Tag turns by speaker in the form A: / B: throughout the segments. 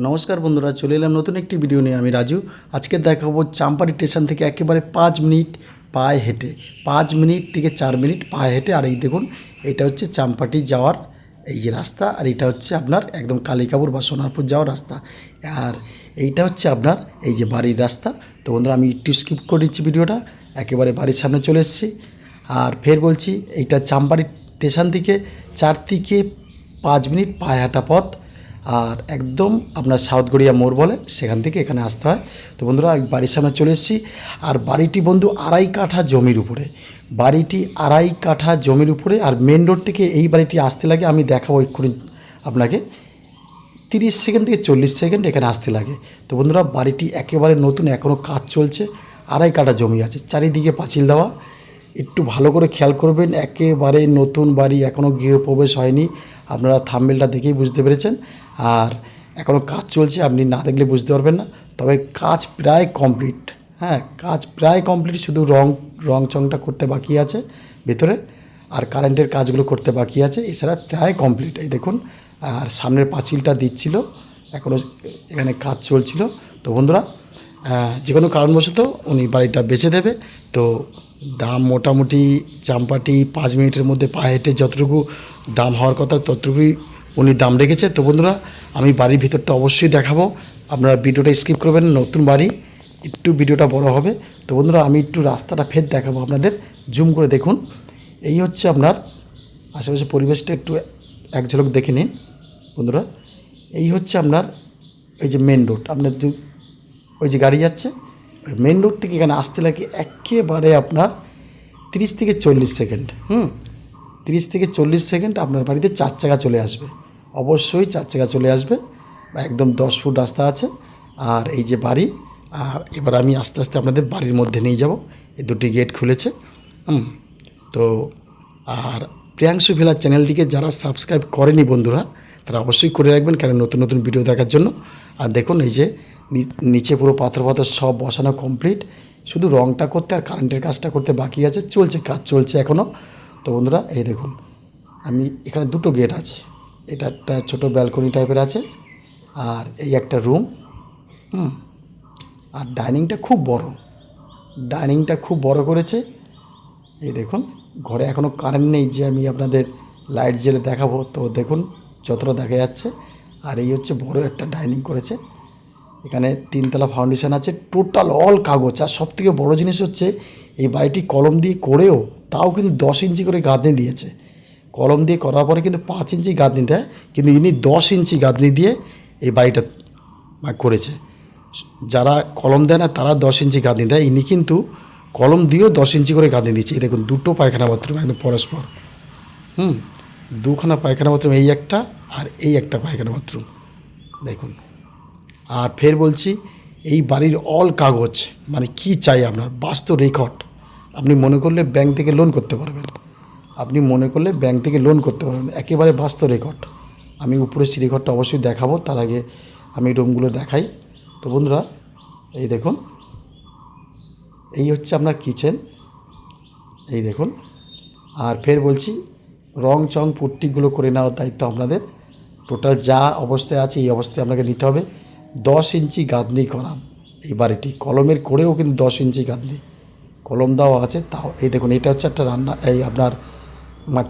A: নমস্কার বন্ধুরা, চলে এলাম নতুন একটি ভিডিও নিয়ে। আমি রাজু। আজকে দেখাবো চাম্পারি স্টেশন থেকে একেবারে 5 মিনিট পায়ে হেঁটে, 5 মিনিট থেকে 4 মিনিট পায়ে হেঁটে। আর এই দেখুন, এটা হচ্ছে চাম্পাটি যাওয়ার এই যে রাস্তা, আর এটা হচ্ছে আপনার একদম কালিকাপুর বা সোনারপুর যাওয়ার রাস্তা। আর এইটা হচ্ছে আপনার এই যে বাড়ির রাস্তা। তো বন্ধুরা, আমি একটু স্কিপ করে দিচ্ছি ভিডিওটা, একেবারে বাড়ির সামনে চলে এসেছি। আর ফের বলছি, এইটা চাম্পারি স্টেশন থেকে 4 থেকে 5 মিনিট পায়ে হাঁটা পথ। আর একদম আপনার সাউথ গড়িয়া মোড় বলে, সেখান থেকে এখানে আসতে হয়। তো বন্ধুরা, আমি বাড়ির সামনে চলে এসেছি। আর বাড়িটি বন্ধু 2.5 কাঠা জমির উপরে, বাড়িটি 2.5 কাঠা জমির উপরে। আর মেন রোড থেকে এই বাড়িটি আসতে লাগে, আমি দেখাবো এক্ষুনি আপনাকে, 30 সেকেন্ড থেকে 40 সেকেন্ড এখানে আসতে লাগে। তো বন্ধুরা, বাড়িটি একেবারে নতুন, এখনও কাজ চলছে। 2.5 কাঠা জমি আছে, চারিদিকে পাঁচিল দেওয়া। একটু ভালো করে খেয়াল করবেন, একেবারে নতুন বাড়ি, এখনও গৃহপ্রবেশ হয়নি। আপনারা থাম্বনেলটা দেখেই বুঝতে পেরেছেন। আর এখনও কাজ চলছে, আপনি না দেখলে বুঝতে পারবেন না। তবে কাজ প্রায় কমপ্লিট, হ্যাঁ কাজ প্রায় কমপ্লিট, শুধু রং চংটা করতে বাকি আছে ভেতরে, আর কারেন্টের কাজগুলো করতে বাকি আছে। এছাড়া প্রায় কমপ্লিট। এই দেখুন, আর সামনের পাঁচিলটা দিচ্ছিল, এখনও এখানে কাজ চলছিল। তো বন্ধুরা, যে কোনো কারণবশত উনি বাড়িটা বেচে দেবে। তো দাম মোটামুটি চাম্পাটি 5 মিনিটের মধ্যে পায়ে হেঁটে যতটুকু দাম হওয়ার কথা ততটুকুই উনি দাম রেখেছে। তো বন্ধুরা, আমি বাড়ির ভিতরটা অবশ্যই দেখাবো, আপনারা ভিডিওটা স্কিপ করবেন। নতুন বাড়ি, একটু ভিডিওটা বড় হবে। তো বন্ধুরা, আমি একটু রাস্তাটা ফের দেখাবো আপনাদের, জুম করে দেখুন। এই হচ্ছে আপনার আশেপাশে পরিবেশটা, একটু এক ঝলক দেখে নিন বন্ধুরা। এই হচ্ছে আপনার এই যে মেন রোড, আপনার ওই যে গাড়ি যাচ্ছে, ওই মেন রোড থেকে এখানে আসতে লাগে একেবারে আপনার 30 থেকে 40 সেকেন্ড। 30 থেকে 40 সেকেন্ড আপনার বাড়িতে 4 চাকা চলে আসবে, অবশ্যই 4 চাকা চলে আসবে। একদম 10 ফুট রাস্তা আছে। আর এই যে বাড়ি, আর এবার আমি আস্তে আস্তে আপনাদের বাড়ির মধ্যে নিয়ে যাব। এই দুটি গেট খুলেছে। তো আর প্রিয়াংশু ভিলা চ্যানেলটিকে যারা সাবস্ক্রাইব করেনি বন্ধুরা, তারা অবশ্যই করে রাখবেন, কারণ নতুন নতুন ভিডিও দেখার জন্য। আর দেখুন, এই যে নিচে পুরো পাথর পাথর সব বসানো কমপ্লিট, শুধু রংটা করতে আর কারেন্টের কাজটা করতে বাকি আছে, চলছে, কাজ চলছে এখনও। তো বন্ধুরা, এই দেখুন, আমি এখানে দুটো গেট আছে, এটা একটা ছোটো ব্যালকনি টাইপের আছে, আর এই একটা রুম। আর ডাইনিংটা খুব বড়, ডাইনিংটা খুব বড় করেছে। এই দেখুন, ঘরে এখনও কারেন্ট নেই যে আমি আপনাদের লাইট জেলে দেখাবো। তো দেখুন, যতটা দেখা যাচ্ছে। আর এই হচ্ছে বড় একটা ডাইনিং করেছে। এখানে 3 তলা ফাউন্ডেশন আছে, টোটাল অল কাগজ। আর সবথেকে বড় জিনিস হচ্ছে, এই বাড়িটি কলম দিয়ে করেও তাও কিন্তু 10 ইঞ্চি করে গাঁথনি দিয়েছে। কলম দিয়ে করার পরে কিন্তু 5 ইঞ্চি গাঁথনি দেয়, কিন্তু ইনি 10 ইঞ্চি গাঁথনি দিয়ে এই বাড়িটা করেছে। যারা কলম দেয় না তারা 10 ইঞ্চি গাঁথনি দেয়, ইনি কিন্তু কলম দিয়েও 10 ইঞ্চি করে গাঁথনি দিয়েছে। এই দেখুন, দুটো পায়খানা বাথরুম একদম পরস্পর, দুখানা পায়খানা বাথরুম, এই একটা আর এই একটা পায়খানা বাথরুম দেখুন। আর ফের বলছি, এই বাড়ির অল কাগজ, মানে কি চাই আপনার, বাস্তব রেকর্ড। আপনি মনে করলে ব্যাংক থেকে লোন করতে পারবেন, আপনি মনে করলে ব্যাংক থেকে লোন করতে পারবেন, একেবারে বাস্তব রেকর্ড। আমি উপরে সেই রেকর্ডটা অবশ্যই দেখাবো, তার আগে আমি রুমগুলো দেখাই। তো বন্ধুরা, এই দেখুন, এই হচ্ছে আপনার কিচেন, এই দেখুন। আর ফের বলছি, রং চং পুট্টিগুলো করে নেওয়ার দায়িত্ব আপনাদের। টোটাল যা অবস্থায় আছে এই অবস্থায় আপনাকে নিতে হবে। 10 ইঞ্চি গাঁথনি করা এই বাড়িটি, কলমের করেও কিন্তু 10 ইঞ্চি গাঁথনি কলম দেওয়া আছে তাও। এই দেখুন, এটা হচ্ছে একটা রান্না, এই আপনার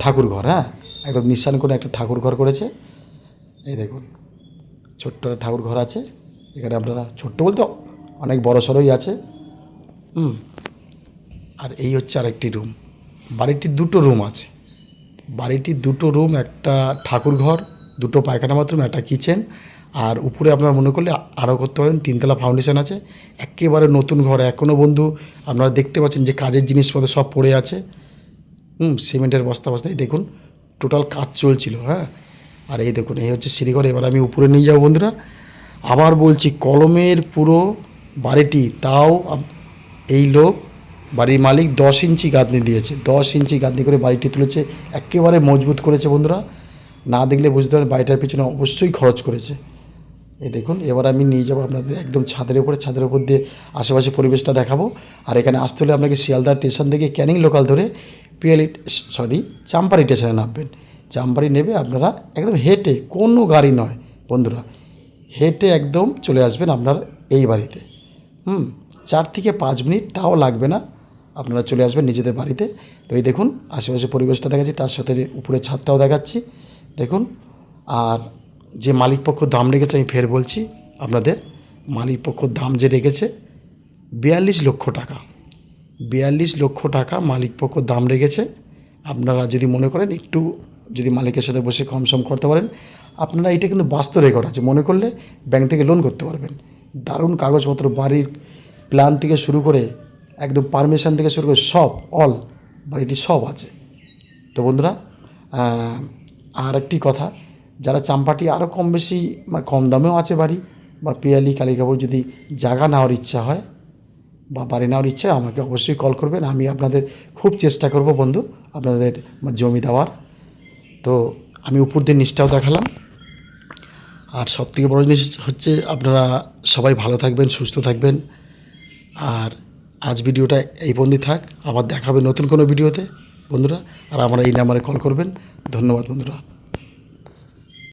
A: ঠাকুর ঘর, হ্যাঁ একদম নিঃসান করে একটা ঠাকুর ঘর করেছে। এই দেখুন, ছোট্ট ঠাকুর ঘর আছে এখানে। আপনারা ছোট্ট বলতে অনেক বড় সড়োই আছে। আর এই হচ্ছে আরেকটি রুম। বাড়িটির দুটো রুম আছে, বাড়িটির দুটো রুম, একটা ঠাকুর ঘর, দুটো পায়খানা বাথরুম, একটা কিচেন। আর উপরে আপনারা মনে করলে আরও করতে পারেন, 3 তলা ফাউন্ডেশন আছে, একেবারে নতুন ঘর। এখনও বন্ধু আপনারা দেখতে পাচ্ছেন যে কাজের জিনিসপত্র সব পড়ে আছে, সিমেন্টের বস্তা বস্তায় দেখুন, টোটাল কাজ চলছিল, হ্যাঁ। আর এই দেখুন, এই হচ্ছে সিঁড়িঘর। এবার আমি উপরে নিয়ে যাবো বন্ধুরা। আবার বলছি, কলমের পুরো বাড়িটি, তাও এই লোক বাড়ির মালিক 10 ইঞ্চি গাঁথনি দিয়েছে, 10 ইঞ্চি গাঁথনি করে বাড়িটি তুলেছে, একেবারে মজবুত করেছে বন্ধুরা। না দেখলে বুঝতে পারেন বাড়িটার পিছনে অবশ্যই খরচ করেছে। এই দেখুন, এবার আমি নিয়ে যাবো আপনাদের একদম ছাদের উপর দিয়ে আশেপাশে পরিবেশটা দেখাবো। আর এখানে আসতে হলে আপনাকে শিয়ালদা স্টেশন থেকে ক্যানিং লোকাল ধরে চাম্পারি স্টেশনে নামবেন। চাম্পারি নেবে আপনারা, একদম হেঁটে, কোনো গাড়ি নয় বন্ধুরা, হেঁটে একদম চলে আসবেন আপনার এই বাড়িতে। 4 থেকে 5 মিনিট তাও লাগবে না, আপনারা চলে আসবেন নিজেদের বাড়িতে। তো এই দেখুন আশেপাশে পরিবেশটা দেখাচ্ছি, তার সাথে উপরে ছাদটাও দেখাচ্ছি দেখুন। আর যে মালিকপক্ষ দাম রেখেছে, আমি ফের বলছি আপনাদের, মালিকপক্ষ দাম যে রেখেছে 42 লক্ষ টাকা। 42 লক্ষ টাকা মালিকপক্ষ দাম রেখেছে। আপনারা যদি মনে করেন একটু যদি মালিকের সাথে বসে কম সম করতে পারেন, আপনারা এটা কিন্তু বাস্তব রেকর্ড আছে, মনে করলে ব্যাংক থেকে লোন করতে পারবেন। দারুণ কাগজপত্র, বাড়ির প্ল্যান থেকে শুরু করে একদম পারমিশন থেকে শুরু করে সব অল বাড়িটি সব আছে। তো বন্ধুরা, আর একটি কথা, যারা চাম্পাটি আরও কম বেশি মানে কম দামেও আছে বাড়ি, বা পিয়ালি কালিকাপুর যদি জায়গা নেওয়ার ইচ্ছা হয় বা বাড়ি নেওয়ার ইচ্ছা, আমাকে অবশ্যই কল করবেন। আমি আপনাদের খুব চেষ্টা করব বন্ধু আপনাদের জমি দেওয়ার। তো আমি উপর দিয়ে নিচটাও দেখালাম। আর সবথেকে বড় জিনিস হচ্ছে আপনারা সবাই ভালো থাকবেন, সুস্থ থাকবেন। আর আজ ভিডিওটা এই পর্যন্তই থাক, আবার দেখা হবে নতুন কোনো ভিডিওতে বন্ধুরা। আর আমরা এই নাম্বারে কল করবেন। ধন্যবাদ বন্ধুরা।